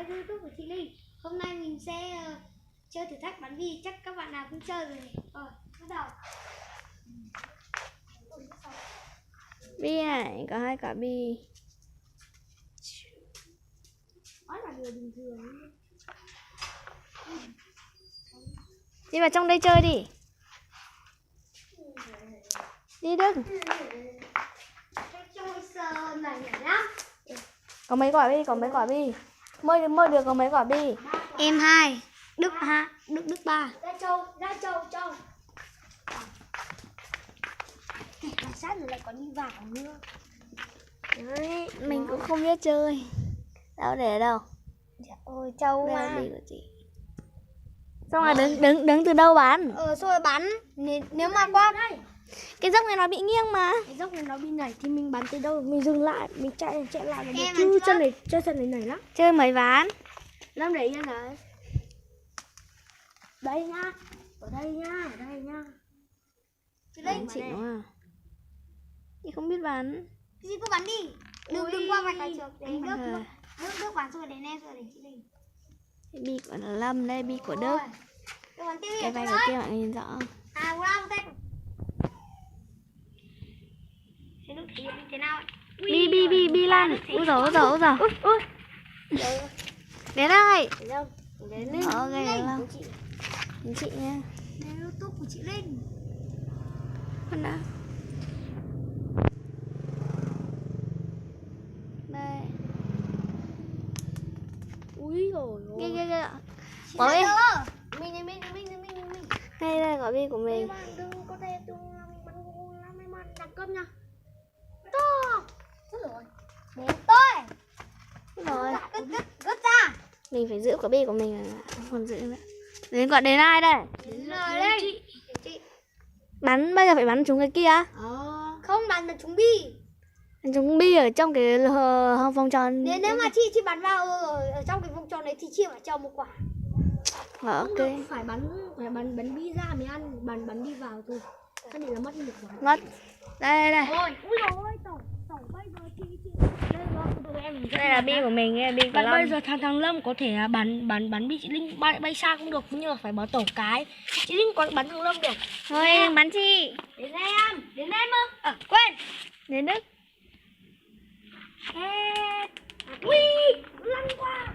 kênh YouTube của chị Linh. Hôm nay mình sẽ chơi thử thách bắn bi, chắc các bạn nào cũng chơi rồi. Rồi, bắt đầu. Bi này, có 2 quả bi. Đó là điều bình thường. Đi vào trong đây chơi đi. Đi Đức. Chơi sờ này lắm. Có mấy quả bi, có mấy quả bi. Mơ được có mấy quả bi. Em 2, Đức 3. Ra châu. Cảnh sát rồi lại còn đi vào nữa. Đấy, mình cũng không biết chơi. Đâu để đâu? Ôi châu Đây là mà. bi của chị. Xong rồi đứng từ đâu bắn? Xong rồi bắn. Nếu mà qua Cái dốc này nó bị nghiêng mà. cái dốc này nó bị nhảy Thì mình bắn từ đâu mình dừng lại, mình chạy lại là được. Em Chứ bắn chân này nảy lắm. Chơi mấy ván? Lâm để yên đấy. Đây nhá. Ở đây nhá. Chị Linh. Chị đúng à? Chị không biết bắn. Chị cứ bắn đi. Đừng qua vạch là được. Để Ờ. Đức bắn rồi đến em rồi để chị Linh. Cái bi của Lâm đây, bi của Đức. Đức bắn tiếp. Cái vai của kia bạn nhìn rõ. Wow, tên. Thế Đức thể hiện như thế nào? Bi lan. Úi dồi. Đến đây. Đến lên. Ok, Lâm. Đến chị nha. Đây là YouTube của chị Linh. Con đã. Đây. Úi rồi. Kia. Bỏ đi. Mình. Đây quả bi của mình. Bạn đừng có thể tung là mình bắn gol là mấy bạn đặc cấp nha. Rất rồi. Đến tôi. Rồi. Gất ra. Mình phải giữ quả bi của mình rồi. Không còn giữ nữa. Đến ai đây? Đến rồi chị. Bắn bây giờ phải bắn trúng cái kia. Không bắn được chúng bi. Bắn trúng bi ở trong cái vòng tròn. Nếu mà chị bắn vào ở trong cái vòng tròn đấy thì chị phải cho một quả. Ok. Phải bắn bi ra mới ăn, bắn đi vào thôi. Cái này là mất một quả. Mất. Đây. Ui rồi, tổng bây giờ chị Đây là bi của mình, bi của Lâm. Bây giờ thằng Lâm có thể bắn bi chị Linh bay xa cũng được, nhưng mà phải bảo tổ cái. Chị Linh có bắn thằng Lâm được. Thôi bắn chị. Đến em ơ. Quên. Đến Đức. Ui, lăn qua.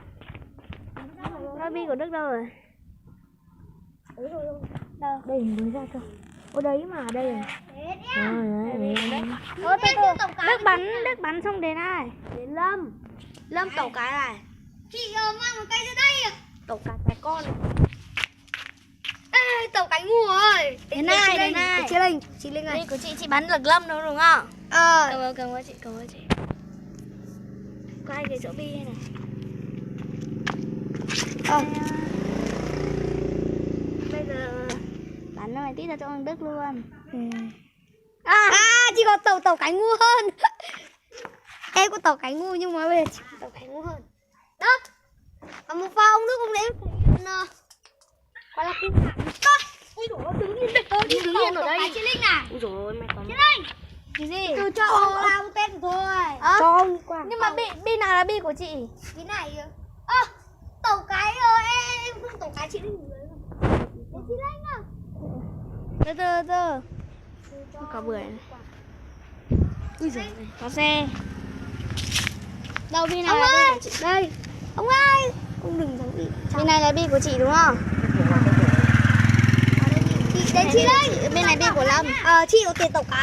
Nó bi của Đức đâu rồi? Đâu? Đây mới ra cơ. Ở đấy mà, đây rồi. Đến em. Đức bắn xong đến ai? Đến Lâm tổ cái này. Chị mang một cây ra đây. Tổ cái con. Ê, tàu cánh ngu ơi. Đến ai? Chị Linh ơi. Bi của chị bắn được Lâm đâu đúng không? Cầm với chị. Có 2 cái chỗ bi này. Bây giờ bắn nó này tít ra cho thằng Đức luôn. Chị có tàu cánh ngu hơn. Em có tàu cánh ngu nhưng mà bây giờ chị có tàu cánh ngu hơn. Đó. Còn một pha ông Đức không đấy. Gọi là kinh khủng. Ui dồi ôi, đứng yên đây. Đứng yên ở đây. Chị Linh này. Úi dồi ôi, mày còn... Chị Linh. Cái gì? Từ cho lao tên thôi. Cho ông qua. Nhưng mà bi nào là bi của chị? Cái này tàu cái em không tàu cái chị Linh dưới rồi. Để chị Linh à. Từ. Có bưởi này. Úi dồi ôi. Có xe. Đâu bi nào Ông là bi ơi. của chị? Đây. Ông ơi. Ông đừng thắng bị. Bi này là bi của chị đúng không? Đến chị Linh. Bên này bi của Lâm. Chị có tiền tàu cái.